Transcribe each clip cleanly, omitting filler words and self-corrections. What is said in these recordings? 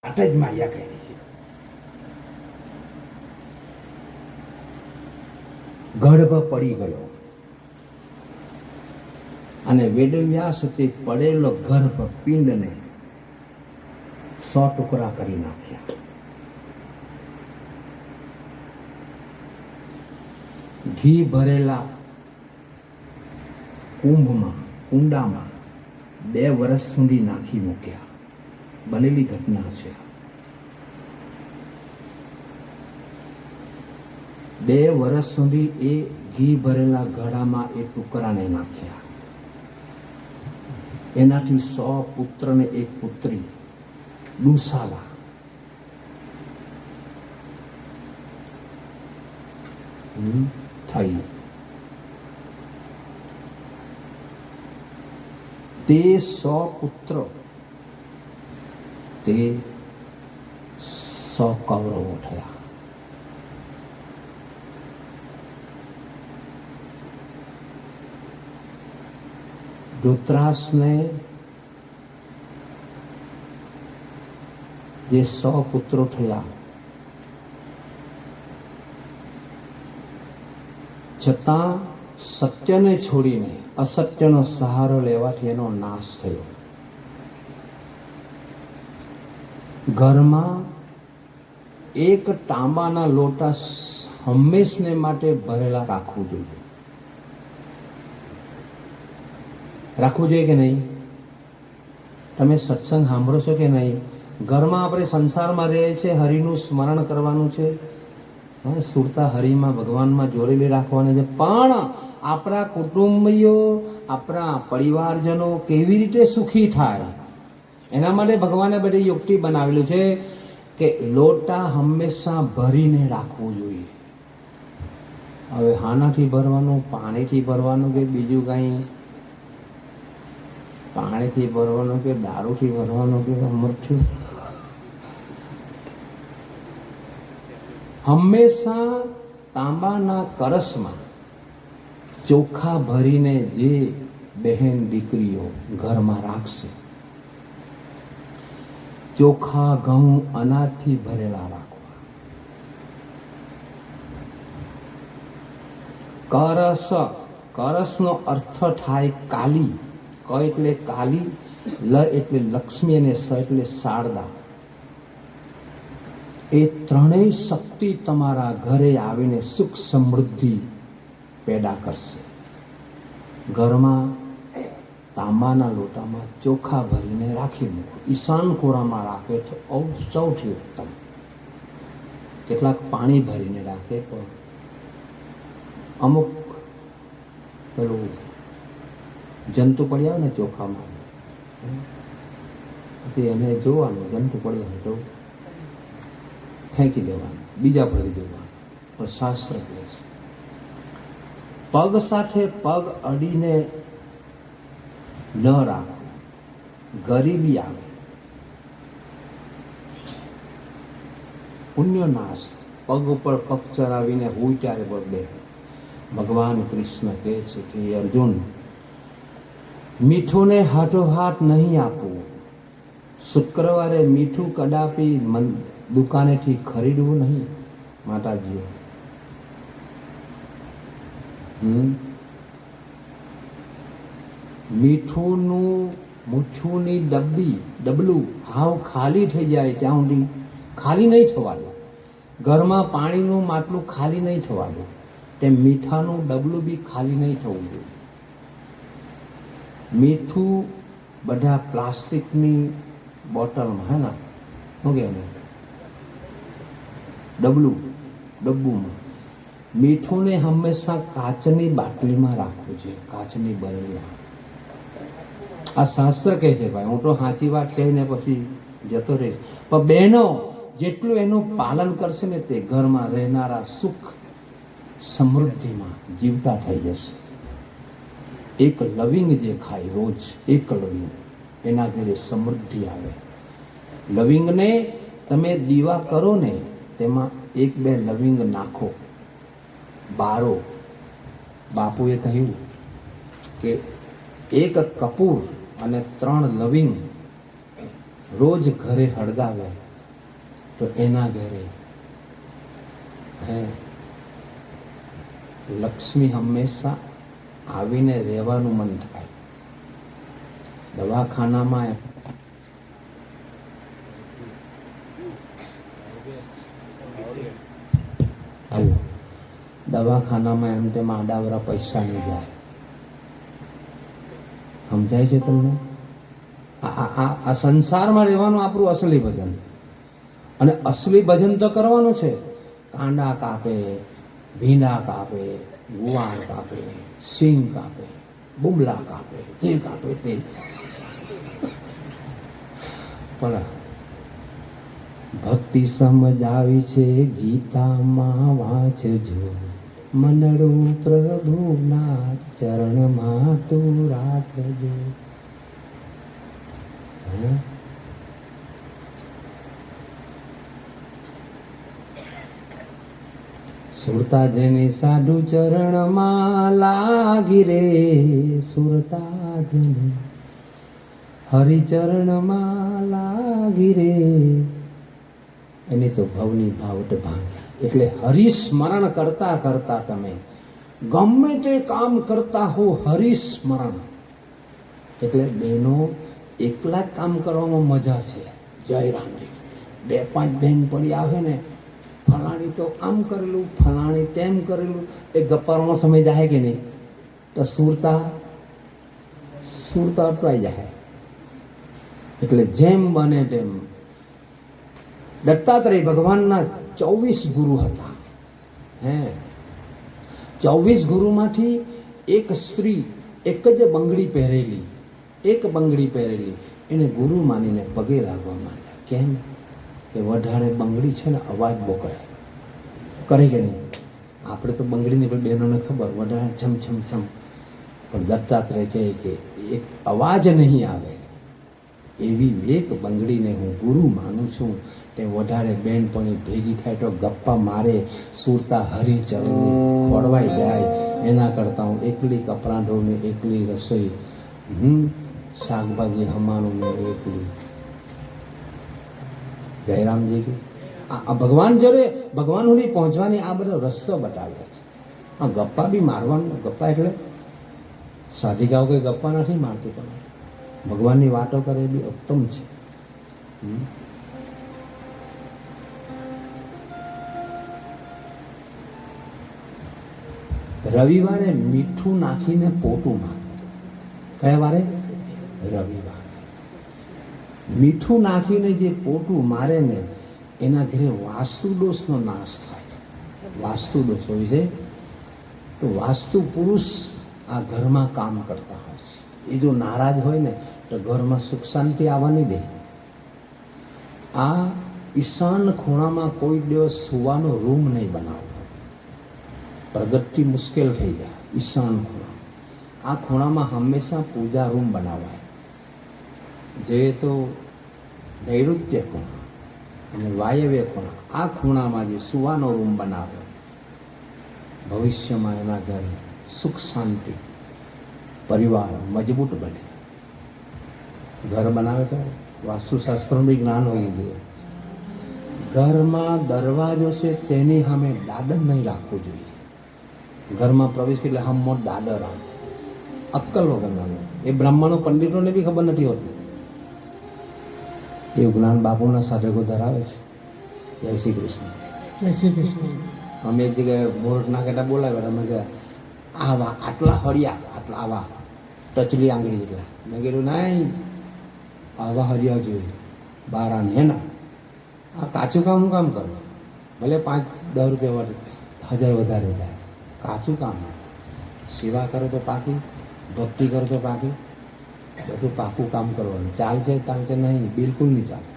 આટલે જ માયા કરી છે. ગર્ભ પડી ગયો અને વેદવ્યાસ તે પડેલો ગર્ભ પિંડને 100 ટુકડા કરી નાખ્યા. ઘી ભરેલા કુંડામાં 2 વર્ષ સુધી નાખી મૂક્યા. બનેલી ઘટના છે. 2 વર્ષ સુધી એ ઘી ભરેલા ઘડામાં એ ટુકડાને નાખ્યા. એનાથી 100 પુત્ર ને 1 પુત્રી દુસાલા. થઈ. તે 100 પુત્ર તે 100 કૌરવો થયા. ધૃતરાષ્ટ્રને જે 100 પુત્રો થયા, છતાં સત્યને છોડીને અસત્યનો સહારો લેવાથી એનો નાશ થયો. ઘરમાં એક તાંબાના લોટા હંમેશને માટે ભરેલા રાખવું જોઈએ. રાખવું જોઈએ કે નહીં? તમે સત્સંગ સાંભળો છો કે નહીં? ઘરમાં આપણે સંસારમાં રહીએ છીએ, હરિનું સ્મરણ કરવાનું છે, સુરતા હરિમાં ભગવાનમાં જોડેલી રાખવાની છે, પણ આપણા કુટુંબીઓ આપણા પરિવારજનો કેવી રીતે સુખી થાય એના માટે ભગવાને બધી યુક્તિ બનાવેલું છે કે લોટા હંમેશા ભરીને રાખવું જોઈએ. હવે હાનાથી ભરવાનું, પાણીથી ભરવાનું કે બીજું કાંઈ, પાણીથી ભરવાનું કે દારૂથી ભરવાનું કે અમરથી, હંમેશા તાંબાના કળશમાં ચોખા ભરીને જે બહેન દીકરીઓ ઘરમાં રાખશે, ચોખા ઘઉં અનાજથી ભરેલા રાખવા. કરસનો અર્થ થાય કાલી. ક એટલે કાલી, લ એટલે લક્ષ્મી અને સ એટલે શારદા. એ ત્રણેય શક્તિ તમારા ઘરે આવીને સુખ સમૃદ્ધિ પેદા કરશે. ઘરમાં તાંબાના લોટામાં ચોખા ભરીને રાખી મૂકો. ઈશાન કોરામાં રાખે તો સૌથી ઉત્તમ. કેટલાક પાણી ભરીને રાખે, પણ અમુક પેલું જંતુ પડી આવે ને ચોખામાં, પછી એને જોવાનું, જંતુ પડી આવે તો ફેંકી દેવાનું, બીજા ભરી દેવાનું. પણ શાસ્ત્ર કહે છે પગ સાથે પગ અડીને ન રાખો. ગરીબી આવે, પુણ્ય નાશ. પગ ઉપર પગ ચરાવીને હોય ત્યારે બદલે. ભગવાન કૃષ્ણ કહે છે કે અર્જુન, મીઠુંને હાથોહાથ નહીં આપવું. શુક્રવારે મીઠું કદાપી દુકાનેથી ખરીદવું નહીં માતાજીઓ. મીઠુંની ડબલું હાવ ખાલી થઈ જાય ત્યાં સુધી ખાલી નહીં થવાનું. ઘરમાં પાણીનું માટલું ખાલી નહીં થવાનું, તેમ મીઠાનું ડબલું બી ખાલી નહીં થવું જોઈએ. મીઠું બધા પ્લાસ્ટિકની બોટલમાં, હે ને, શું કહેવાય, ડબ્બુમાં. મીઠુંને હંમેશા કાચની બાટલીમાં રાખવું જોઈએ, કાચની બરણીમાં. આ શાસ્ત્ર કહે છે ભાઈ. હું તો સાચી વાત કહીને પછી જતો રહીશ, પણ બહેનો જેટલું એનું પાલન કરશે ને તે ઘરમાં રહેનારા સુખ સમૃદ્ધિમાં જીવતા થઈ જશે. એક લવિંગ જે ખાય રોજ, એક લવિંગ, એના ઘરે સમૃદ્ધિ આવે. લવિંગને તમે દીવા કરો ને, તેમાં 1-2 લવિંગ નાખો, બારો. બાપુએ કહ્યું કે 1 કપૂર અને 3 લવિંગ રોજ ઘરે હળગાવે તો એના ઘરે હે લક્ષ્મી હંમેશા આવીને રહેવાનું મન થાય. દવાખાનામાં દવાખાનામાં એમ તેમ આડાવરા પૈસા નહીં જાય. સમજાય છે તમને? આ સંસારમાં રહેવાનું આપણું અસલી ભજન. અને અસલી ભજન તો કરવાનું છે. કાંડા કાપે, ભીંડા કાપે, ગુવાર કાપે, સિંગ કાપે, બુમલા કાપે, જે કાપે તે. પણ ભક્તિ સમજાવી છે ગીતામાં વાંચજો, મનડું પ્રભુના ચરણમાં તું રાખજો. સુરતા જેની સાધુ ચરણમાં લાગી રે, સુરતા જેની હરિચરણમાં લાગી રે, એની તો ભવની ભાવટ ભાંગી. એટલે હરિસ્મરણ કરતા કરતા તમે ગમે તે કામ કરતા હો, હરિસ્મરણ. એટલે બેનો એકલા જ કામ કરવામાં મજા છે. જય રામજી. 2-5 બહેન પડી આવે ને, ફલાણી તો આમ કરેલું, ફલાણી તેમ કરેલું, એ ગપ્પામાં સમય જાય કે નહીં, તો સુરતા અટવાઈ જાય. એટલે જેમ બને તેમ દત્તાત્રેય ભગવાનના 24 ગુરુ હતા. 24 ગુરુમાંથી એક સ્ત્રી એક જ બંગડી પહેરેલી એને ગુરુ માનીને પગે લાગવા માંડ્યા. કેમ કે વધારે બંગડી છે ને અવાજ બહુ કરે કે નહીં. આપણે તો બંગડીની પણ બહેનોને ખબર, વધારે છમ છમ છમ. પણ દત્તાત્રેય કહે કે એક અવાજ નહીં આવે એવી એક બંગડીને હું ગુરુ માનું છું. તે વધારે બેનપણી ભેગી થાય તો ગપ્પા મારે, સુરતા હરિચરણની ખોળવાઈ જાય. એના કરતાં હું એકલી કપડાં ધોઉં ને એકલી રસોઈ, શાકભાજી હમાનું ને એકલી. જયરામજી આ ભગવાન જોડે, ભગવાન સુધી પહોંચવાની આ બધો રસ્તો બતાવ્યો છે. આ ગપ્પા બી મારવાનું. ગપ્પા એટલે સાધિકાઓ કંઈ ગપ્પા નથી મારતી, પણ ભગવાનની વાતો કરે એ બી ઉત્તમ છે. રવિવારે મીઠું નાખીને પોટું મારે. કયા વારે? રવિવારે મીઠું નાખીને જે પોટું મારે ને, એના ઘરે વાસ્તુ દોષનો નાશ થાય. વાસ્તુ દોષ હોય છે તો વાસ્તુ પુરુષ આ ઘરમાં કામ કરતા હોય છે. એ જો નારાજ હોય ને તો ઘરમાં સુખ શાંતિ આવવાની દે. આ ઈશાન ખૂણામાં કોઈ દિવસ સુવાનો રૂમ નહીં બનાવવો. પ્રગતિ મુશ્કેલ થઈ જાય. ઈશાન ખૂણા, આ ખૂણામાં હંમેશા પૂજા રૂમ બનાવાય. જે તો નૈઋત્ય ખૂણા અને વાયવ્ય ખૂણા, આ ખૂણામાં જે સુવાનો રૂમ બનાવે, ભવિષ્યમાં એના ઘરે સુખ શાંતિ, પરિવાર મજબૂત બને. ઘર બનાવે તો વાસ્તુશાસ્ત્રનું બી જ્ઞાન હોવું જોઈએ. ઘરમાં દરવાજો છે તેની સામે દાદર નહીં રાખવું જોઈએ. ઘરમાં પ્રવેશ એટલે હમો દાદર આમ અક્કલ વગરનાનું. એ બ્રાહ્મણો પંડિતોને બી ખબર નથી હોતી. એવું જ્ઞાન બાપુના સાધકો ધરાવે છે. જય શ્રી કૃષ્ણ. જય શ્રી કૃષ્ણ. અમે એક જગ્યાએ બોર્ડ નાખેટા બોલાવ્યા. અમે ગયા આવા આટલા હળિયા, આટલા આવા ટચલી આંગળી એટલે. મેં કીધું નહીં, આવા હરિયા જોઈએ 12 હે ને. આ કાચું કામ હું કામ કરું? ભલે 5-10 રૂપિયા વાળું 1000 વધારે જાય. કાચું કામ. સેવા કરો તો પાકી, ભક્તિ કરો તો પાકી, બધું પાકું કામ કરવાનું. ચાલશે નહીં, બિલકુલ નહીં ચાલે.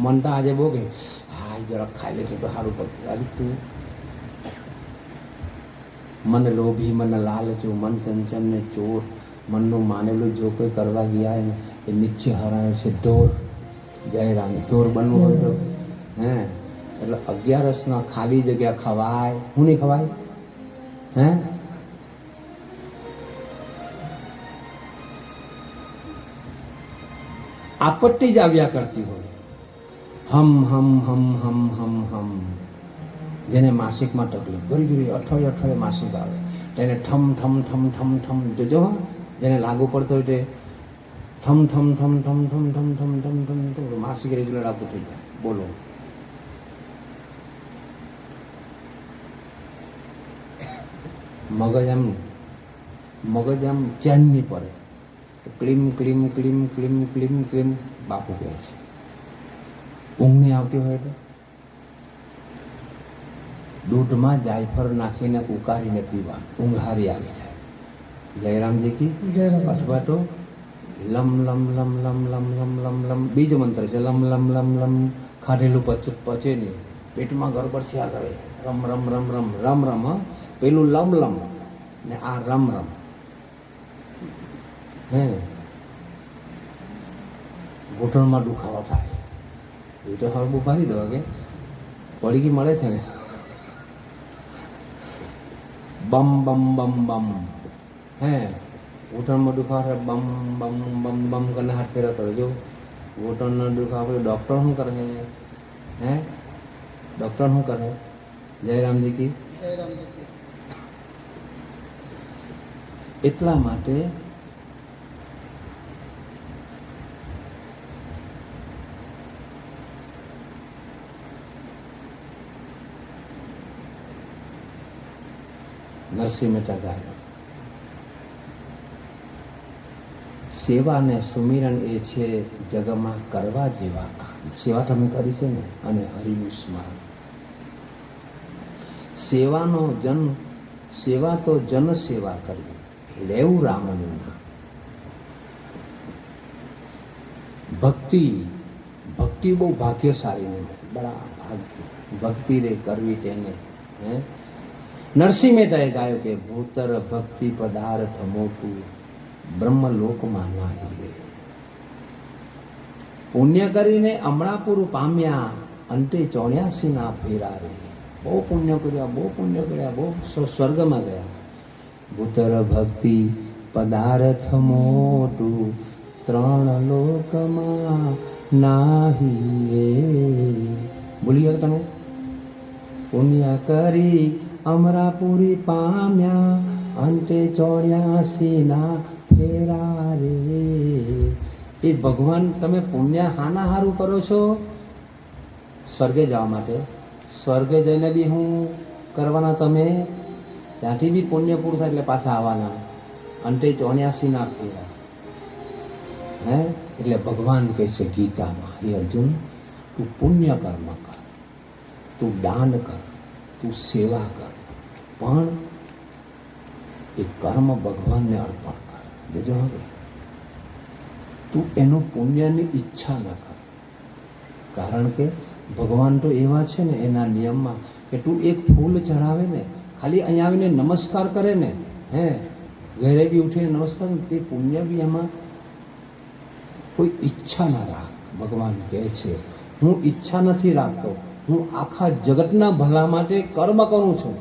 મન તો આજે બહુ કે હા જરા ખાઈ લે તો સારું પડતું. આજે તું મન લોભી, મન લાલચું, મન ચંચન ને ચોર, મનનું માનેલું જો કોઈ કરવા ગયા ને એ નીચે હરાયો છે ઢોર. જય રામ. ઢોર બનવું હોય તો એટલે 11 ખાલી જગ્યા ખવાય. હું નહીં ખવાય? આપત્તિ જ આવ્યા કરતી હોય. હમ હમ હમ હમ હમ હમ. જેને માસિકમાં તકલીફ ઘડી અઠવાડિયે માસિક આવે તેને ઠમ ઠમ ઠમ ઠમ ઠમ જોજો હા, જેને લાગુ પડતો હોય તે થમ થમ થમ થમ થમ થમ થમ થમ થમ થમ માસિક રેગ્યુલર આપવું થઈ જાય. બોલો. મગજ આમ ચેન નહીં પડે. ક્લીમ ક્લીમ ક્લીમ ક્લીમ ક્લીમ ક્લીમ બાપુ કહે છે. ઊંઘ નહીં આવતી હોય તો દૂધમાં જાયફળ નાખીને ઉકાળીને પીવા, ઊંઘ હારી આવી જાય. જયરામજી કી અથવા તો લમ લમ લમ લમ લમ લમ લમ લમ બીજો મંત્ર છે. લમ લમ લમ લમ ખાધેલું પચે નહીં, પેટમાં ગડબડ થયા કરે. રમ રમ રમ રમ રમ રમ. હા, પેલું લમ લમ ને આ રમ રમ. હે ઘૂંટણમાં દુખાવો થાય એ તો હવે બહુ ભારી દો કે પડીકી મળે છે ને. બમ બમ બમ બમ. હે ઘૂંટણમાં દુખાવો બમ બમ બમ બમ કરીને હાથ ફેરા કરો. જો ઘૂંટણનો દુખાવો ડૉક્ટર શું કરે? હે ડૉક્ટર શું કરે? જયરામજી કી. એટલા માટે નરસિંહ મહેતા ગાય સેવા ને સુમિરન એ છે જગમાં કરવા જેવા કામ. સેવા તમે કરી છે ને, અને હરિનું સ્મરણ. સેવા તો જન સેવા કરવી, લેવું રામનું નામ. ભક્તિ બહુ ભાગ્યશાળી નહીં, બડા ભાગ્ય ભક્તિ રે કરવી તેને. હે નરસિંહ મહેતાએ ગાયો કે ભૂતર ભક્તિ પદાર્થ મોટું બ્રહ્મલોકમાં નાહી. પુણ્ય કરીને અમળાપુર પામ્યા અંતે 84 ના ફેરા રે. બહુ પુણ્ય કર્યા, બહુ સ્વર્ગમાં ગયા. ભૂતર ભક્તિ પદાર્થ મોટું 3 લોકમાં નાહી. ભૂલી ગયા તમે? પુણ્ય કરી અમરાપુરી પામ્યા અંતે 84 ના ફેરા રે. એ ભગવાન તમે પુણ્ય હાના હારું કરો છો? સ્વર્ગે જવા માટે. સ્વર્ગે જઈને બી હું કરવાના તમે? ત્યાંથી બી પુણ્ય પૂરું થાય એટલે પાછા આવવાના. અંતે 84 ના ફેરા. હે એટલે ભગવાન કહે છે ગીતામાં, હે અર્જુન, તું પુણ્ય કર્મ કર, તું દાન કર, તું સેવા કર, પણ એ કર્મ ભગવાનને અર્પણ કર. જજો હવે તું એનું પુણ્યની ઈચ્છા ન કર. કારણ કે ભગવાન તો એવા છે ને એના નિયમમાં કે તું એક ફૂલ ચડાવે ને, ખાલી અહીંયા આવીને નમસ્કાર કરે ને, હે ઘરે બી ઉઠીને નમસ્કાર, તે પુણ્ય બી એમાં કોઈ ઈચ્છા ના રાખ. ભગવાન કહે છે હું ઈચ્છા નથી રાખતો, હું આખા જગતના ભલા માટે કર્મ કરું છું,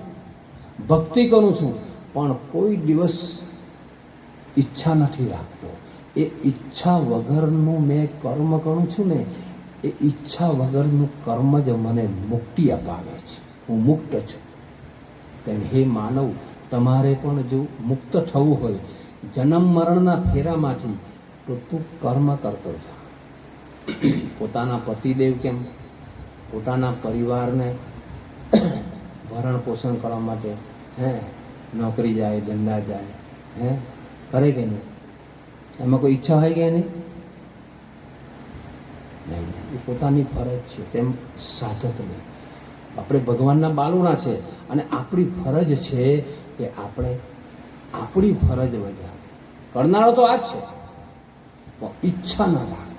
ભક્તિ કરું છું, પણ કોઈ દિવસ ઈચ્છા નથી રાખતો. એ ઈચ્છા વગરનું મેં કર્મ કરું છું ને, એ ઈચ્છા વગરનું કર્મ જ મને મુક્તિ અપાવે છે. હું મુક્ત છું. તેમ હે માનવ, તમારે પણ જો મુક્ત થવું હોય જન્મ મરણના ફેરામાંથી, તો તું કર્મ કરતો જા. પોતાના પતિદેવ કેમ પોતાના પરિવારને ભરણ પોષણ કરવા માટે નોકરી જાય, ધંધા જાય, કરે કે નહીં? એમાં કોઈ ઈચ્છા હોય કે નહીં? એ પોતાની ફરજ છે. તેમ સાધકને આપણે ભગવાનના બાલુણા છે અને આપણી ફરજ છે કે આપણે આપણી ફરજ બજાવીએ. કરનારો તો આ જ છે, પણ ઈચ્છા ના રાખ.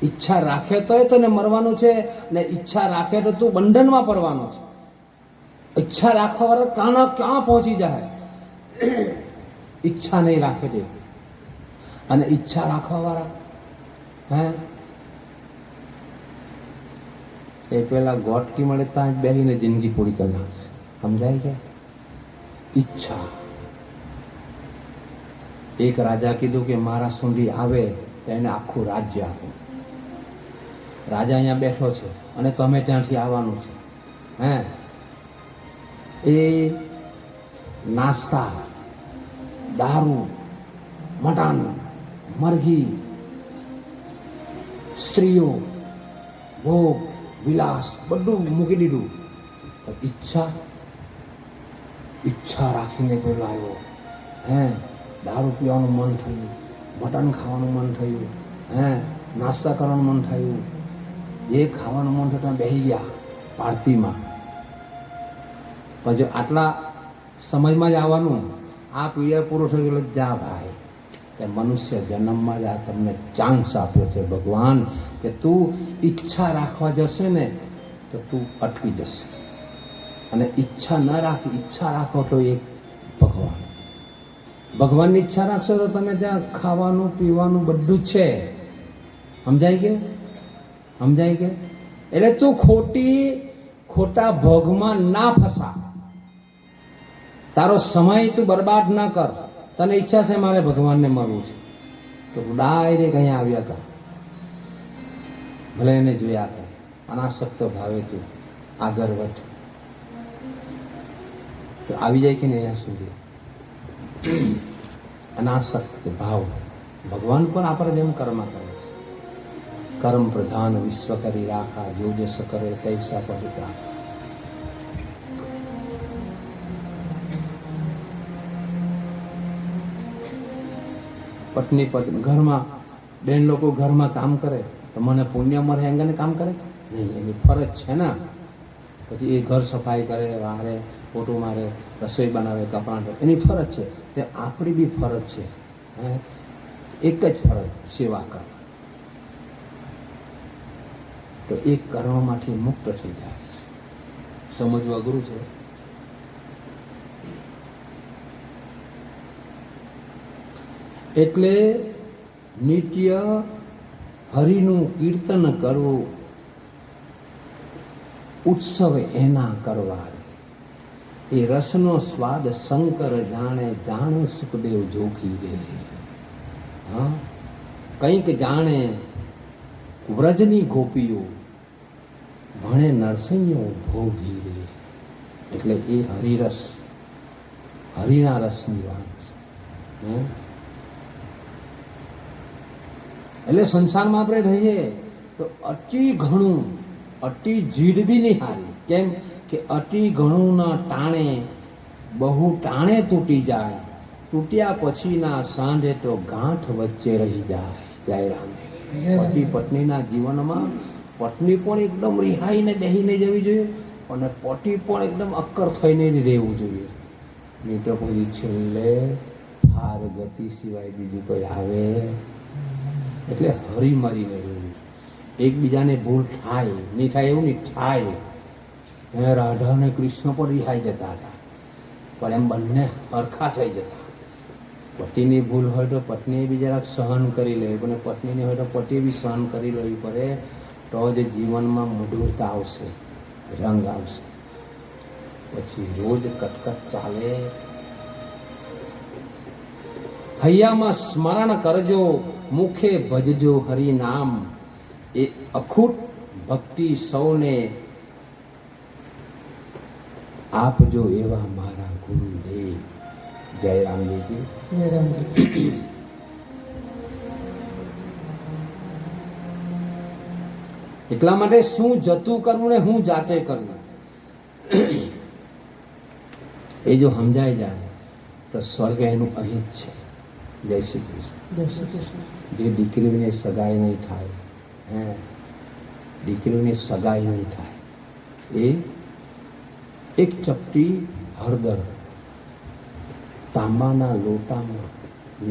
ઈચ્છા રાખે તો એ તને મરવાનું છે, ને ઈચ્છા રાખે તો તું બંધનમાં પડવાનો છે. ઈચ્છા રાખવા વાળા ક્યાં પહોંચી જાય? ઈચ્છા નહીં રાખે તે. અને ઈચ્છા રાખવા વાળા એ પેલા ગોટકી મળે ત્યાં જ બેસીને જિંદગી પૂરી કરી નાખશે. સમજાય કે? ઈચ્છા. એક રાજા કીધું કે મારા સુધી આવે તો એને આખું રાજ્ય આપું. રાજા અહીંયા બેઠો છે અને તમે ત્યાંથી આવવાનું છે, હે એ નાસ્તા, દારૂ, મટાન, મરઘી, સ્ત્રીઓ, ભોગ, વિલાસ બધું મૂકી દીધું. ઈચ્છા રાખીને પેલો આવ્યો, હે દારૂ પીવાનું મન થયું, મટન ખાવાનું મન થયું, હે નાસ્તા કરવાનું મન થયું, જે ખાવાનું મન થયું બેસી ગયા પાર્ટીમાં. પણ જો આટલા સમયમાં જ આવવાનું, આ પીરિયડ પૂરો થઈ ગયો, જા ભાઈ, કે મનુષ્ય જન્મમાં જ આ તમને ચાન્સ આપ્યો છે ભગવાન, કે તું ઈચ્છા રાખવા જશે ને તો તું અટકી જશે, અને ઈચ્છા ન રાખી, ઈચ્છા રાખો તો એક ભગવાનની ઈચ્છા રાખશો તો તમે ત્યાં ખાવાનું પીવાનું બધું જ છે. સમજાય કે એટલે તું ખોટા ભોગમાં ના ફસા, તારો સમય તું બરબાદ ના કર. તને ઈચ્છા છે મારે ભગવાનને મળવું છે તો ડાયરેક્ટ અહીંયા આવ્યા કર, ભલે એને જોયા કર, અનાસક્ત ભાવે તું આગળ વધ, તો આવી જાય કે નહીં અહીંયા સુધી. અનાસક્ત ભાવ ભગવાન પણ આપણે જેમ કર્મ કરે, કર્મ પ્રધાન વિશ્વ કરી રાખા, જો જસ કરે તૈસા પવિત્ર. પત્ની ઘરમાં, બેન લોકો ઘરમાં કામ કરે તો મને પુણ્ય મળે એંગને કામ કરે નહીં, એની ફરજ છે ને. પછી એ ઘર સફાઈ કરે, વારે પોટું મારે, રસોઈ બનાવે, કપડાં ધોવે, એની ફરજ છે. તે આપણી બી ફરજ છે, હે એક જ ફરજ, સેવા કર. તો એ કર્મમાંથી મુક્ત થઈ જાય છે. સમજવું અઘરું છે. એટલે નિત્ય હરિનું કીર્તન કરવું, ઉત્સવ એના કરવા. એ રસનો સ્વાદ શંકર જાણે, જાણે સુખદેવ જોખી દે. હા, કંઈક જાણે વ્રજની ગોપીઓ, ભણે નરસિંહો ભોગી દે. એટલે એ હરિરસ, હરિના રસની વાત છે. એટલે સંસારમાં આપણે રહીએ તો અતિ ઘણું, અતિ જીદ બી નહીં હારી. કેમ કે અતિ ઘણું ના ટાણે બહુ ટાણે તૂટી જાય, તૂટ્યા પછીના સાંજે તો ગાંઠ વચ્ચે રહી જાય. જય રામ. પતિ પત્નીના જીવનમાં પત્ની પણ એકદમ રિહાઈને બેહીને જવી જોઈએ, અને પતિ પણ એકદમ અક્કર થઈને રહેવું જોઈએ. નહીં તો પછી છેલ્લે હાર ગતિ સિવાય બીજું કોઈ આવે. એટલે હરીમરીને રહેવું. એકબીજાને ભૂલ થાય, નહીં થાય એવું નહીં, થાય. રાધા અને કૃષ્ણ પણ રિહાઈ જતા હતા, પણ એમ બંને હરખા થઈ જતા. પતિની ભૂલ હોય તો પત્નીએ બી જરાક સહન કરી લેવી, પણ પત્નીની હોય તો પતિએ બી સહન કરી લેવી પડે, તો જ જીવનમાં મધુરતા આવશે, રંગ આવશે. પછી રોજ કટકટ ચાલે. હૈયામાં સ્મરણ કરજો, મુખે ભજજો હરિનામ, એ અખૂટ ભક્તિ સૌને આપજો એવા મારા ગુરુદેવ. જય રામદેવજી. જય રામદેવ. એટલા માટે શું જતું કરવું ને હું જાતે કરવું, એ જો સમજાઈ જાય તો સ્વર્ગ એનું અહીં જ છે. જય શ્રી કૃષ્ણ. જય શ્રી કૃષ્ણ. જે દીકરીઓને સગાઈ નહીં થાય, હે દીકરીઓને સગાઈ નહીં થાય, એ એક ચપટી હળદર તાંબાના લોટામાં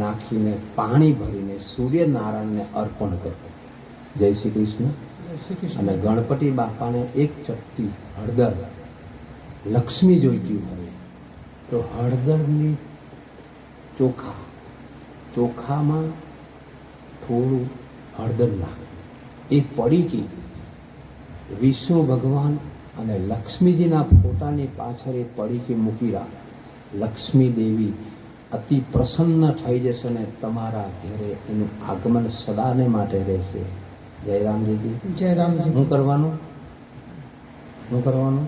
નાખીને પાણી ભરીને સૂર્યનારાયણને અર્પણ કરવું. જય શ્રી કૃષ્ણ. અને ગણપતિ બાપાને એક ચપટી હળદર, લક્ષ્મી જોઈતી હોય તો હળદરની ચોખામાં થોડું હળદર નાખે, એ પડીકી વિષ્ણુ ભગવાન અને લક્ષ્મીજીના ફોટાની પાછળ એ પડીકી મૂકી રાખ. લક્ષ્મી દેવી અતિ પ્રસન્ન થઈ જશે અને તમારા ઘરે એનું આગમન સદાને માટે રહેશે. જય રામજીજી. જય રામજી. શું કરવાનું? શું કરવાનું?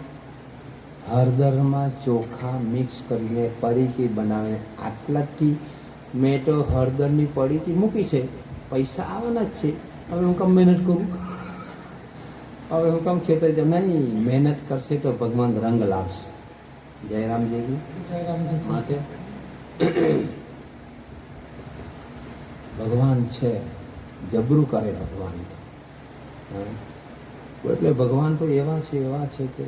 હળદરમાં ચોખા મિક્સ કરીને પડીકી બનાવે. આટલાથી મેં તો હળદરની પડીકી મૂકી છે, પૈસા આવવાના જ છે. હવે હું કામ મહેનત કરું? હવે હું કામ ખેતર જમ નહીં, મહેનત કરશે તો ભગવાન રંગ લાવશે. જય રામજીજી. જય રામજી. માટે ભગવાન છે, જબરું કરે ભગવાન તો. એટલે ભગવાન તો એવા છે કે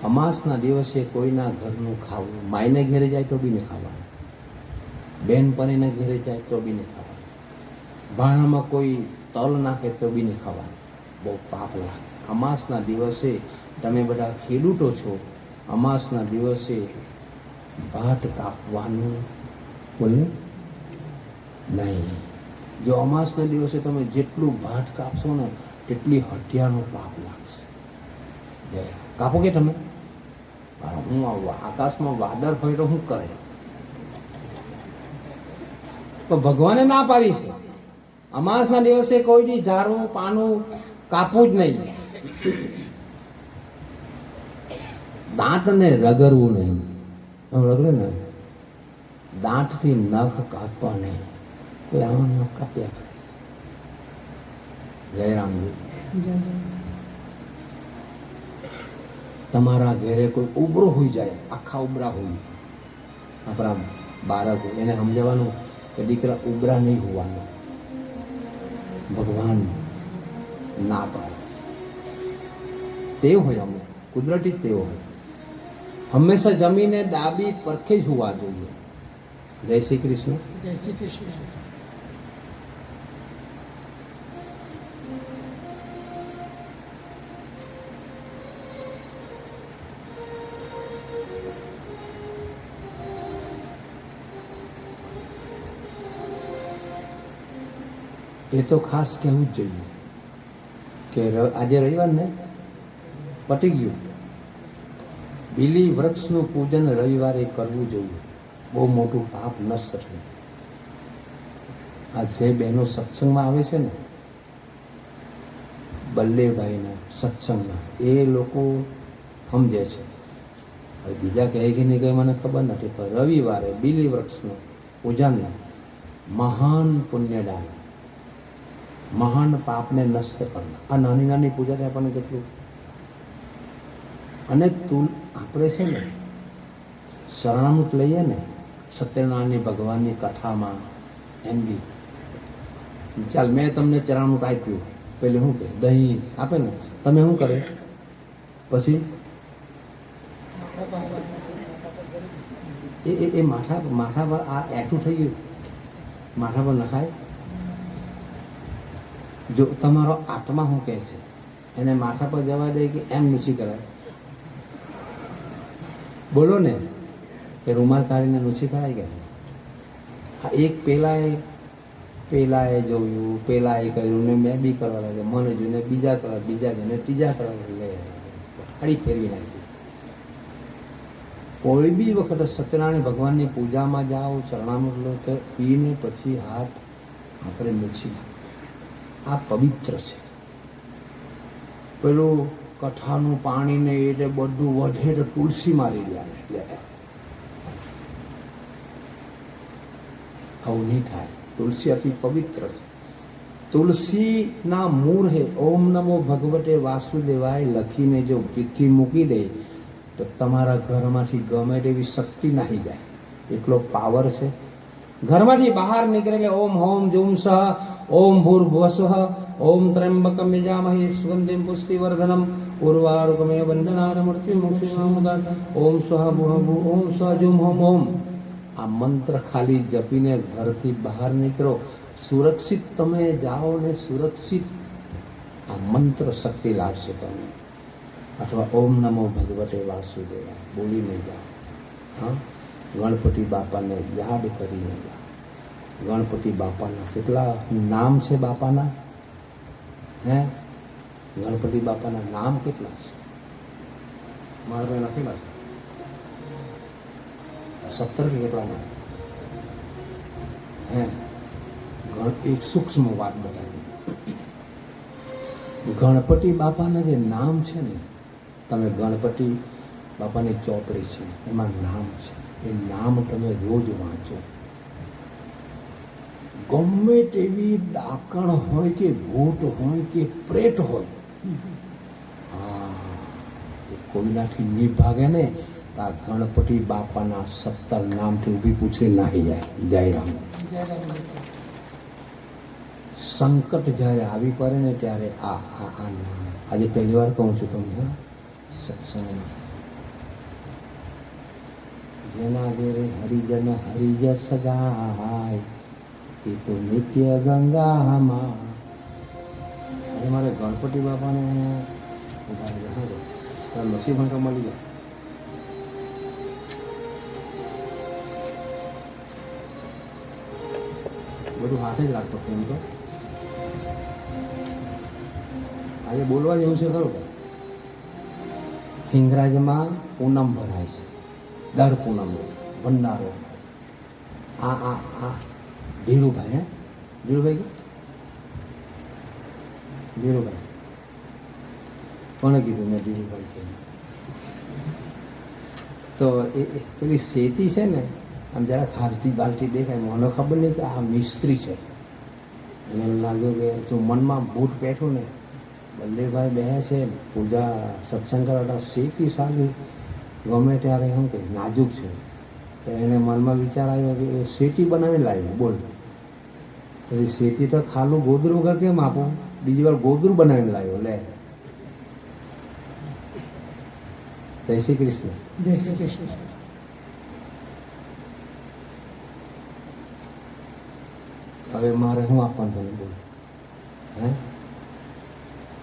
અમાસના દિવસે કોઈના ઘરનું ખાવું, માયને ઘેરે જાય તો બી નહીં ખાવાનું, બેનપણીને ઘેરે જાય તો બી નહીં ખાવાનું, ભાણામાં કોઈ તલ નાખે તો બી નહીં ખાવાનું, બહુ પાપ લાગે. અમાસના દિવસે તમે બધા ખેડૂતો છો, અમાસના દિવસે ભાત કાપવાનું બોલે નહીં. જો અમાસના દિવસે તમે જેટલું ભાત કાપશો ને તેટલી હત્યાનો પાપ લાગશે. જય કાપો કે તમે? હું આકાશમાં વાદળ હોય તો શું કરે? તો ભગવાને ના પાડી છે, અમાસના દિવસે કોઈની ઝાડું પાનું કાપવું જ નહીં, દાંતને રગડવું નહીં. રગડે ને દાંતથી નખ કાપવા નહીં, કોઈ આમાં નખ કાપ્યા કરે. જય રામજી. જય જય. તમારા ઘરે કોઈ ઉબરો હોઈ જાય, આખા ઉબરા હોય, આપણા બાળકો એને સમજાવવાનું કે દીકરા ઉબરા નહીં હોવાનું, ભગવાન ના પાડે. તેવ હોય, અમને કુદરતી તેવ હોય. હંમેશા જમીને ડાબી પરખે જ હોવા જોઈએ. જય શ્રી કૃષ્ણ. જય શ્રી કૃષ્ણ. એ તો ખાસ કહેવું જ જોઈએ કે આજે રવિવાર ને પતી ગયું. બીલી વૃક્ષનું પૂજન રવિવારે કરવું જોઈએ, બહુ મોટું પાપ નષ્ટ થયું. આ જે બહેનો સત્સંગમાં આવે છે ને, બલ્લેભાઈના સત્સંગમાં, એ લોકો સમજે છે. હવે બીજા કહે કે નહીં કહે મને ખબર નથી, પણ રવિવારે બીલી વૃક્ષનું પૂજન મહાન પુણ્યદાન, મહાન પાપને નષ્ટ કરવા. આ નાની નાની પૂજાથી આપણને કેટલું. અને આપણે છે ને શરણામૃત લઈએ ને સત્યનારાયણ ભગવાનની કથામાં, એમ બી ચાલ મેં તમને ચરણામૃત આપ્યું, પેલે શું કહે દહીં આપે ને, તમે શું કરે પછી એ માથા પર આ એઠું થઈ ગયું, માથા પર નખાય. જો તમારો આત્મા શું કહે છે, એને માથા પર જવા દે કે એમ નૂછી કરાય? બોલો ને, કે રૂમાલ કાઢીને નૂછી કરાય કે? આ એક પેલાએ જોયું, પેલાએ કર્યું ને મેં બી કરવા લાગે, મને જોઈને બીજા કરવા, બીજા જોઈને ત્રીજા કરવા લે, આડી ફેરવી નાખી. કોઈ બી વખત સત્યનારાયણ ભગવાનની પૂજામાં જાઓ, શરણામૃત લો તો પીને પછી હાથ આપણે લૂછી. આ પવિત્ર છે. પેલું કઠાનું પાણી ને એટલે બધું વધે તો તુલસી મારી રહ્યા એટલે આવું નહીં થાય. તુલસી અતિ પવિત્ર છે. તુલસીના મૂળ હે ઓમ નમો ભગવતે વાસુદેવાય લખીને જો ચિઠ્ઠી મૂકી દે તો તમારા ઘરમાંથી ગમે તેવી શક્તિ નાહી જાય, એટલો પાવર છે. ઘરમાંથી બહાર નીકળેલે ઓમ હોમ જુમ સહ ઓમ ભૂર્ભુવસ્વઃ ઓમ ત્ર્યંબકમ યજામહે સુગંધિમ પુષ્ટિવર્ધનમ ઉર્વારુકમેવ વંદનાન મૃત્યુમુક્ષીમામુદાન ઓમ સ્વઃ ભુઃ ભુઃ ઓમ સ્વઃ જુમ હોમ ઓમ. આ મંત્ર ખાલી જપીને ઘરથી બહાર નીકળો, સુરક્ષિત તમે જાઓ ને સુરક્ષિત આ મંત્ર શક્તિ લાગશે તમને. અથવા ઓમ નમો ભગવતે વાસુદેવાય બોલીને જાઓ. હા, ગણપતિ બાપાને યાદ કરીને જાઓ. ગણપતિ બાપાના કેટલા નામ છે બાપાના? હે, ગણપતિ બાપાના નામ કેટલા છે? મારા ભાઈ લખેલા છે 17 કે કેટલા નામ? હે, એક સૂક્ષ્મ વાત બતાવી. ગણપતિ બાપાના જે નામ છે ને, તમે ગણપતિ બાપાની ચોપડી છે એમાં નામ છે, એ નામ તમે રોજ વાંચો. ગમે તેવી ડાકણ હોય કે ભૂત હોય કે પ્રેત હોય, હા, એ કોઈનાથી નહીં ભાગે ને. આ ગણપતિ બાપાના 17 નામથી ઊભી પૂછડી નાહી જાય. જય રામ. જય રામ. સંકટ જ્યારે આવી પડે ને ત્યારે આ આ આ નામ આજે પહેલી વાર કહું છું તમને, હા, સત્સંગમાં. જેના ઘેરે હરિજન હરિજસ ગાય તે તો નિત્ય ગંગામાં. આજે મારે ગણપતિ બાપાને નસીબ અંકા મળી જાય. બધું હાથે જ રાખતો એમ તો. આજે બોલવા જેવું છે ખરું. હિંગરાજમાં પૂનમ ભરાય છે, દર પૂનમ ભંડારો. આ આ આ ધીરુભાઈ, હે ધીરુભાઈ કે ધીરુભાઈ કોણે કીધું મેં ધીરુભાઈ છે? તો એ પેલી શેતી છે ને, આમ જરાક હાલતી બાલતી દેખાય, મને ખબર નહીં કે આ મિસ્ત્રી છે. એને એમ લાગ્યું કે તું મનમાં ભૂત બેઠું ને, બલ્લેભાઈ બે છે પૂજા સત્સંગ કરવા, શેતી સાલી ગમે ત્યારે એમ કે નાજુક છે. તો એને મનમાં વિચાર આવ્યો કે એ શેતી બનાવીને લાવ્યો. બોલ, પછી શેતી તો ખાલું ગોદરું વગર કેમ આપો? બીજી વાર ગોદરું બનાવીને લાવ્યો. લે, જય શ્રી કૃષ્ણ. જય શ્રી કૃષ્ણ. હવે મારે શું આપવાનું તમે બોલ? હે,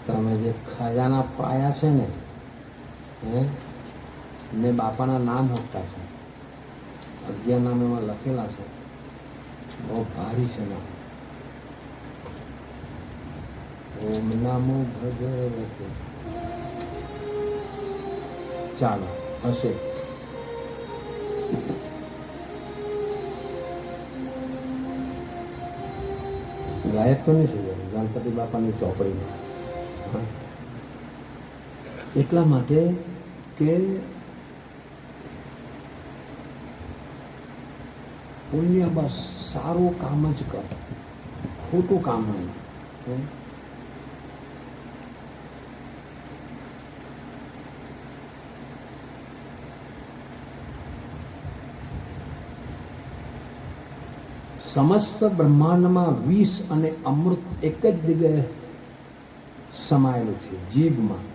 તમે જે ખજાના પાયા છે ને, હે, મેં બાપાના નામ હોતા છે, 11 નામ એમાં લખેલા છે, બહુ ભારી છે નામ. ઓમ નમો ભગવતે. ચાલો હશે. ગાયબ તો નહીં થઈ જાય ગણપતિ બાપાની ચોપડીમાં. હા, એટલા માટે કે પુણ્ય બસ સારું કામ જ કર, ખોટું કામ નહીં. સમસ્ત બ્રહ્માંડમાં વિષ અને અમૃત એક જ જગ્યાએ સમાયેલું છે, જીભમાં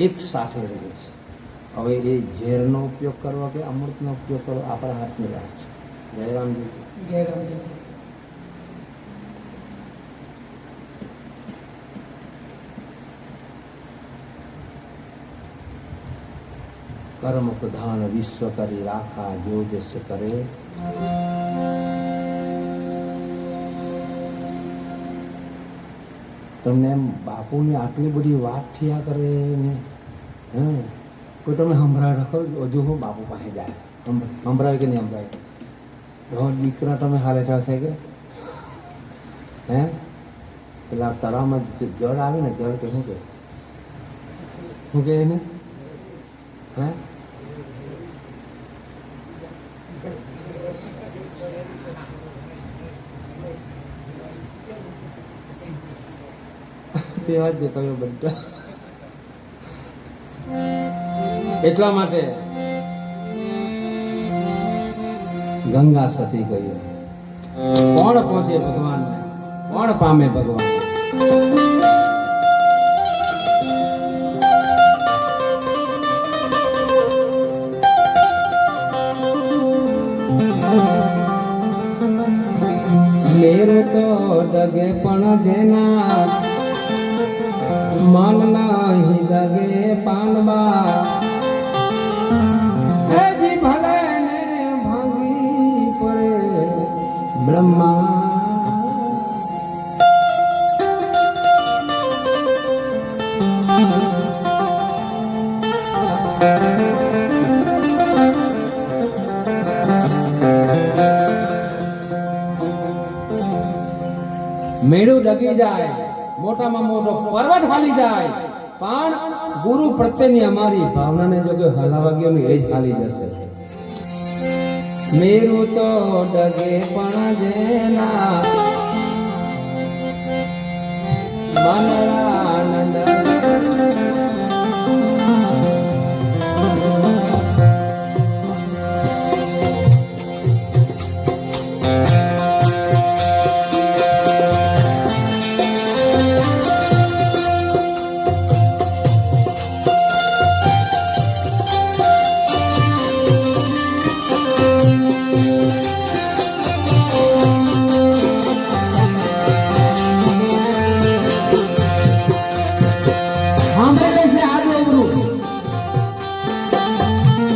એક સાથે રહે છે. હવે એ ઝેરનો ઉપયોગ કરવો કે અમૃતનો ઉપયોગ કરવો આપણા હાથની વાત છે. જય રામજી. જય રામજી. કર્મ પ્રધાન વિશ્વ કરી રાખા, જો જસ કરે. તમને એમ બાપુની આટલી બધી વાત થયા કરે ને, હે, કોઈ તમે સંભળાય રાખો. હજુ હું બાપુ પાસે જાય, સંભળાય કે નહીં સંભળાય? દીકરા તમે હાલે થશે કે, હે, પેલા તળાવમાં જળ આવે ને, જળ કે શું કે એને, હે, તે વાત જે કહ્યું બધા. એટલા માટે ગંગા સતી કહ્યું, કોણ પહોંચે ભગવાન, કોણ પામે ભગવાન. મેરો તો ડગે પણ જેના મન નહીં દગે પાનવા, હેજી ભલે ને ભાંગી પડે બ્રહ્મા. મેળું ડગી જાય, મોટામાં મોટો પર્વત હાલી જાય, પણ ગુરુ પ્રત્યેની અમારી ભાવનાને જો કોઈ હલાવા ગયો ને એ જ હાલી જશે. મેરું તો ડગે પણ જેના મનરાનંદ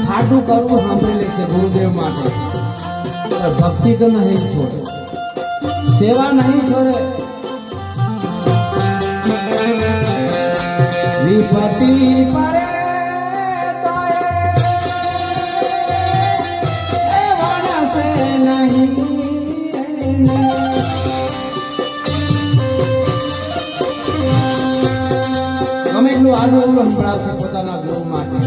ખાટું કરવું સાંભળી લેશે ગુરુદેવ માટે. ભક્તિ તો નહીં છોડે, સેવા નહીં છોડે. વિપત્તિ પરે તોય એ વણસે નહીં. ગમે એટલું આનું એવું સંભળાવશે પોતાના ગુરુ માટે.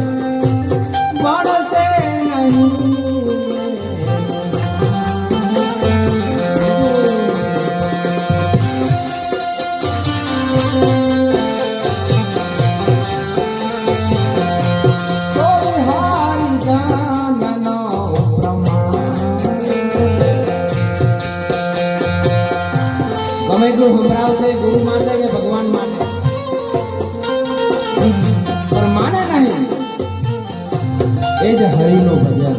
વણસે નહીં. ગમે એટલું સંભળાવશે ગુરુ માટે કે ભગવાન માટે, પણ માને નહીં. એ જ હરિનું ભજન.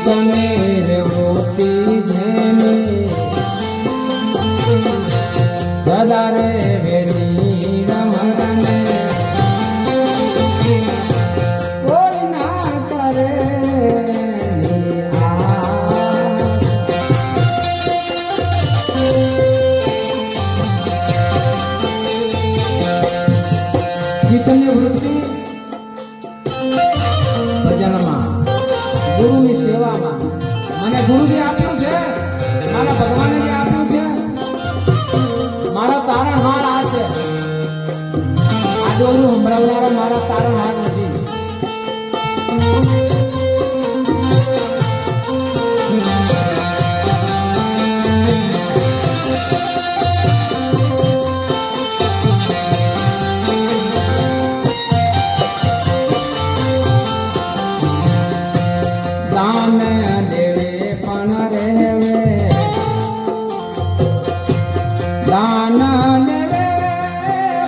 તને રેવતી જેને સદા રે વેલી રમરને કોઈ ના કરે ચિત્તની વૃત્તિ ભજનમાં, ગુરુની સેવામાં. મને ગુરુ જે આપ્યું છે, મારા ભગવાને જે આપ્યું છે, મારા તારણહાર આ છે. આ ડોરું સંભળાવનારા મારા તારણહાર નથી. દાન દેવે પણ રહેવે, દાન દેવે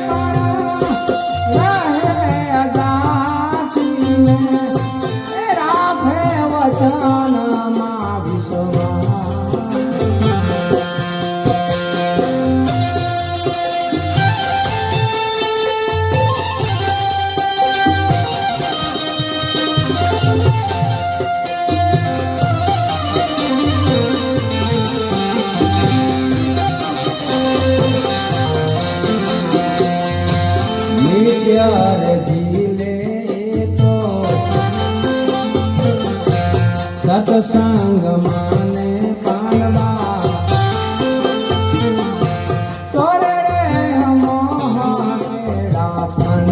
પણ રહે દાચીને રાખે વચનમાં વિશ્વાસ. પ્યાર જીલે તો સત્સંગ માને પાલવા તોરે રે મોહ કેડા પન.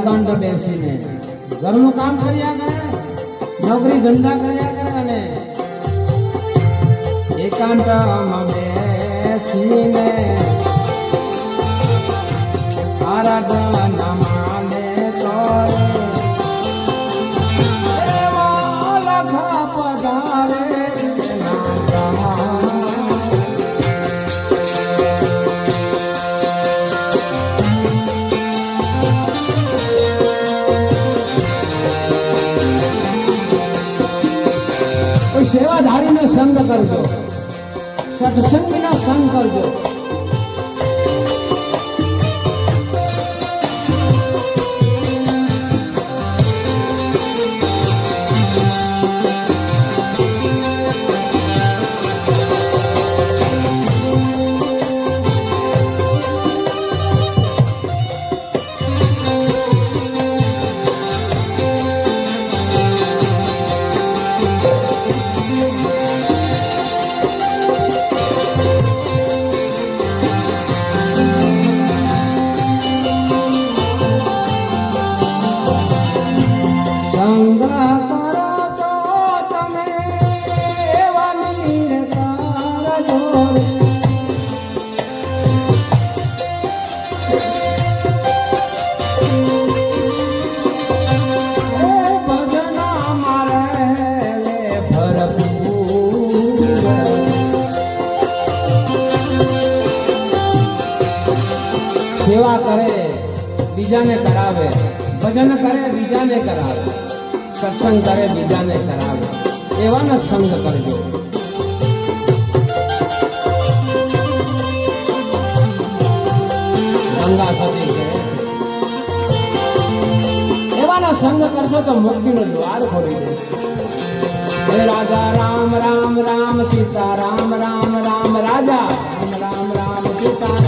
એકાંત બેસીને ઘરનું કામ કર્યા કરે, નોકરી ધંધા કર્યા કરે અને એકાંતમાં બેસીને આરાધના માને કરે એવા લખા પધારે ના સેવાધારીનો સંગ કરજો, સત્સંગનો સંગ કરજો. સેવા કરે બીજાને કરાવે, ભજન કરે બીજાને કરાવે, સત્સંગ કરે બીજાને કરાવે, એવાનો સંગ કરજો. ગંગા સતી છે એવાનો સંગ કરશો તો મુક્તિનો દ્વાર ખોલી દે. હે રાજા રામ રામ રામ સીતા રામ રામ રામ રાજા રામ રામ રામ સીતા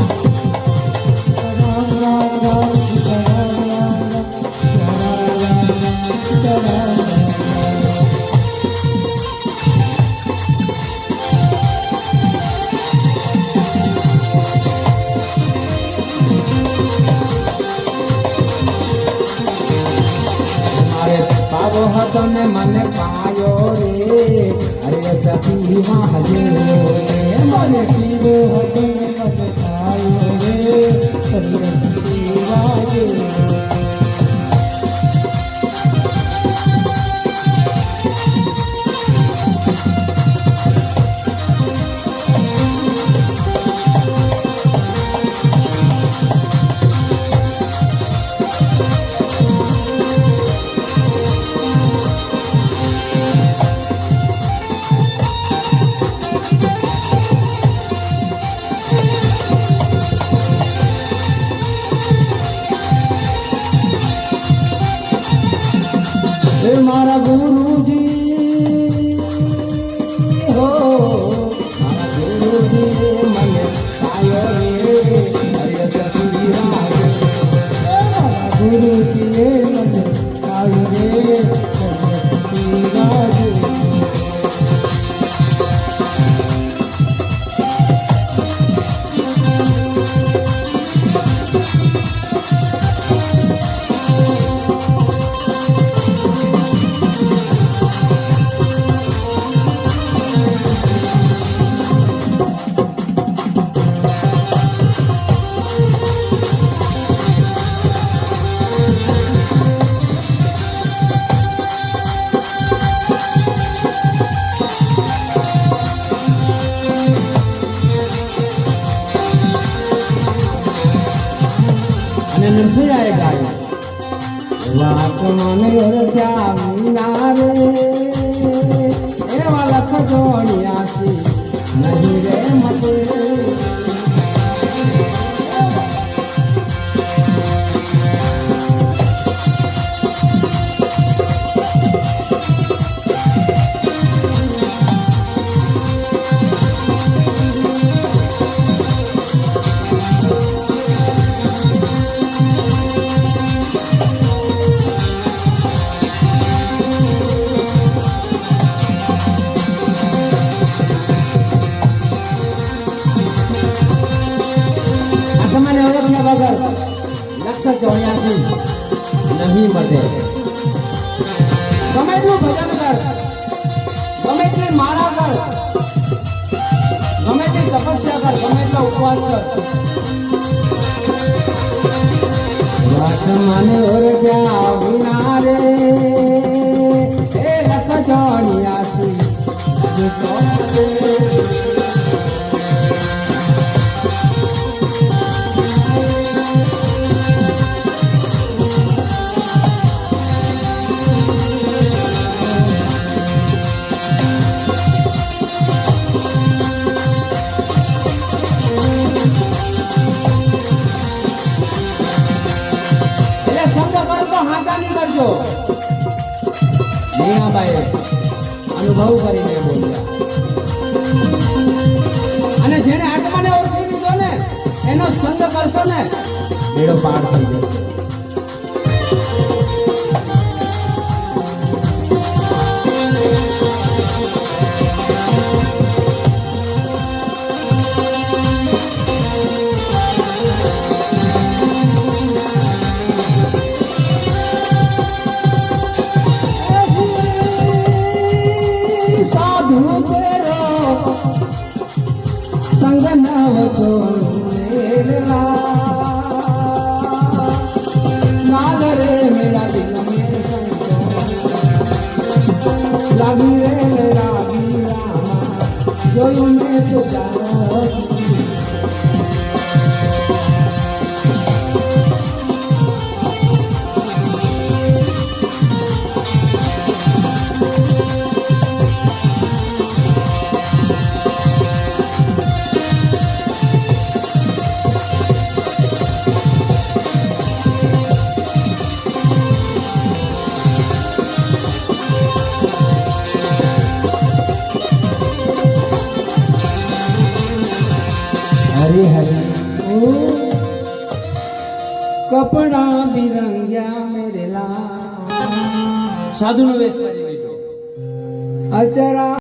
હતો ને મને પાયો રે, અરે સખી હાજે મને પીવો હતો ને મને પાયો રે, અરે સખી હાજે. મારા ગુરુજી હો, મારા ગુરુજી મને પાયો રે, અરે સખી હાજે. મારા ગુરુજીએ મને પાયો રે, અરે સખી હાજે. નરસૈયાએ ગાયું, વાત મને મીના રે એવા લખ જોડિયાસી નહીં રે મતે. નહીં મટે. ગમે એટલું ભજન કર, ગમે એટલી માળા કર, ગમે એટલી તપસ્યા કર, ગમે એટલો ઉપવાસ કર, વાત મને ઓરજા વિના રે એ લખ ચોર્યાસી મીરાબાઈએ અનુભવ કરીને બોલ્યા. અને જેને આત્માને ઓળખી લીધો ને એનો સંગ કરશો ને બેડો પાર થઈ જશે. સંગ નવતો નાલ રે મેરા દિલ મેં લાગી રે મેરા બીરા જોયું મેં તો જાઓ. हरे हरे ओ कपड़ा बिरंगिया मेरे ला. સાધુનો વેશ કરી લીધો. અચરા